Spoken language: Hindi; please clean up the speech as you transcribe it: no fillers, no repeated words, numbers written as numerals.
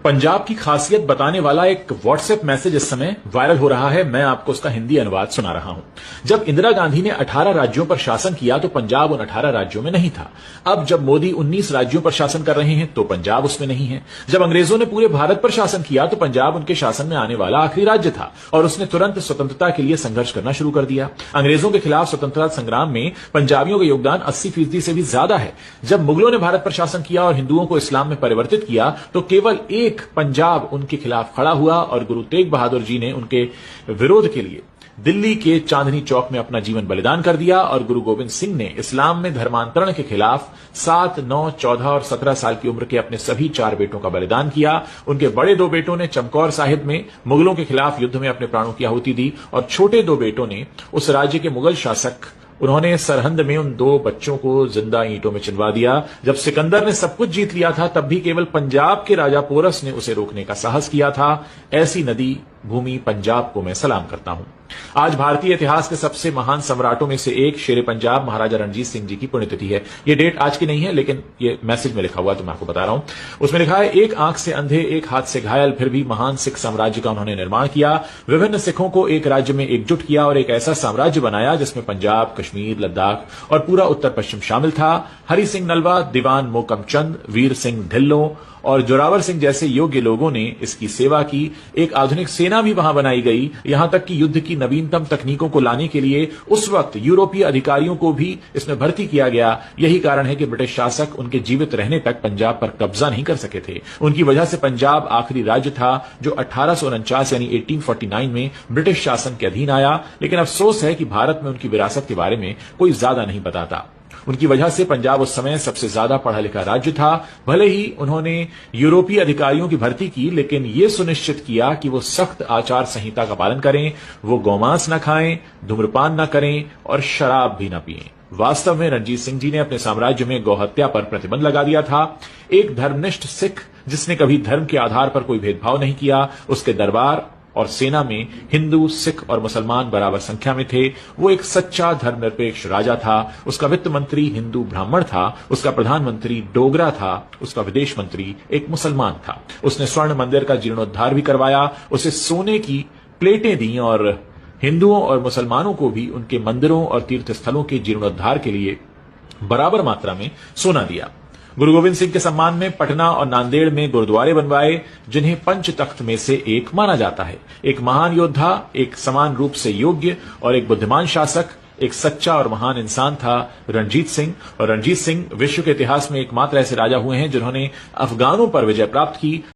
पंजाब की खासियत बताने वाला एक व्हाट्सएप मैसेज इस समय वायरल हो रहा है। मैं आपको उसका हिंदी अनुवाद सुना रहा हूं। जब इंदिरा गांधी ने 18 राज्यों पर शासन किया तो पंजाब उन 18 राज्यों में नहीं था। अब जब मोदी 19 राज्यों पर शासन कर रहे हैं तो पंजाब उसमें नहीं है। जब अंग्रेजों ने पूरे भारत पर शासन किया तो पंजाब उनके शासन में आने वाला आखिरी राज्य था और उसने तुरंत स्वतंत्रता के लिए संघर्ष करना शुरू कर दिया। अंग्रेजों के खिलाफ स्वतंत्रता संग्राम में पंजाबियों का योगदान 80% से भी ज्यादा है। जब मुगलों ने भारत पर शासन किया और हिंदुओं को इस्लाम में परिवर्तित किया तो केवल एक पंजाब उनके खिलाफ खड़ा हुआ और गुरु तेग बहादुर जी ने उनके विरोध के लिए दिल्ली के चांदनी चौक में अपना जीवन बलिदान कर दिया और गुरु गोविंद सिंह ने इस्लाम में धर्मांतरण के खिलाफ 7, 9, 14 और 17 साल की उम्र के अपने सभी 4 बेटों का बलिदान किया। उनके बड़े 2 बेटों ने चमकौर साहिब में मुगलों के खिलाफ युद्ध में अपने प्राणों की आहुति दी और छोटे 2 बेटों ने उस राज्य के मुगल शासक उन्होंने सरहंद में उन 2 बच्चों को जिंदा ईंटों में चिनवा दिया। जब सिकंदर ने सब कुछ जीत लिया था तब भी केवल पंजाब के राजा पोरस ने उसे रोकने का साहस किया था। ऐसी नदी भूमि पंजाब को मैं सलाम करता हूं। आज भारतीय इतिहास के सबसे महान सम्राटों में से एक शेर पंजाब महाराजा रणजीत सिंह जी की पुण्यतिथि है। यह डेट आज की नहीं है लेकिन यह मैसेज में लिखा हुआ तो मैं आपको बता रहा हूं। उसमें लिखा है, एक आंख से अंधे, एक हाथ से घायल, फिर भी महान सिख साम्राज्य का उन्होंने निर्माण किया। विभिन्न सिखों को एक राज्य में एकजुट किया और एक ऐसा साम्राज्य बनाया जिसमें पंजाब, कश्मीर, लद्दाख और पूरा उत्तर पश्चिम शामिल था। हरि सिंह नलवा, दीवान मोकम चंद, वीर सिंह ढिल्लों और जोरावर सिंह जैसे योग्य लोगों ने इसकी सेवा की। एक आधुनिक सेना भी वहां बनाई गई। यहां तक कि युद्ध की नवीनतम तकनीकों को लाने के लिए उस वक्त यूरोपीय अधिकारियों को भी इसमें भर्ती किया गया। यही कारण है कि ब्रिटिश शासक उनके जीवित रहने तक पंजाब पर कब्जा नहीं कर सके थे। उनकी वजह से पंजाब आखिरी राज्य था जो 1849 यानी 1849 में ब्रिटिश शासन के अधीन आया। लेकिन अफसोस है कि भारत में उनकी विरासत के बारे में कोई ज्यादा नहीं बताता। उनकी वजह से पंजाब उस समय सबसे ज्यादा पढ़ा लिखा राज्य था। भले ही उन्होंने यूरोपीय अधिकारियों की भर्ती की लेकिन यह सुनिश्चित किया कि वो सख्त आचार संहिता का पालन करें, वो गौमांस न खाएं, धूम्रपान न करें और शराब भी न पिएं। वास्तव में रणजीत सिंह जी ने अपने साम्राज्य में गौहत्या पर प्रतिबंध लगा दिया था। एक धर्मनिष्ठ सिख जिसने कभी धर्म के आधार पर कोई भेदभाव नहीं किया, उसके दरबार और सेना में हिंदू, सिख और मुसलमान बराबर संख्या में थे। वो एक सच्चा धर्मनिरपेक्ष राजा था। उसका वित्त मंत्री हिंदू ब्राह्मण था, उसका प्रधानमंत्री डोगरा था, उसका विदेश मंत्री एक मुसलमान था। उसने स्वर्ण मंदिर का जीर्णोद्धार भी करवाया, उसे सोने की प्लेटें दी और हिंदुओं और मुसलमानों को भी उनके मंदिरों और तीर्थ स्थलों के जीर्णोद्धार के लिए बराबर मात्रा में सोना दिया। गुरु गोविंद सिंह के सम्मान में पटना और नांदेड़ में गुरुद्वारे बनवाए जिन्हें पंच तख्त में से एक माना जाता है। एक महान योद्धा, एक समान रूप से योग्य और एक बुद्धिमान शासक, एक सच्चा और महान इंसान था रणजीत सिंह। और रणजीत सिंह विश्व के इतिहास में एकमात्र ऐसे राजा हुए हैं जिन्होंने अफगानों पर विजय प्राप्त की।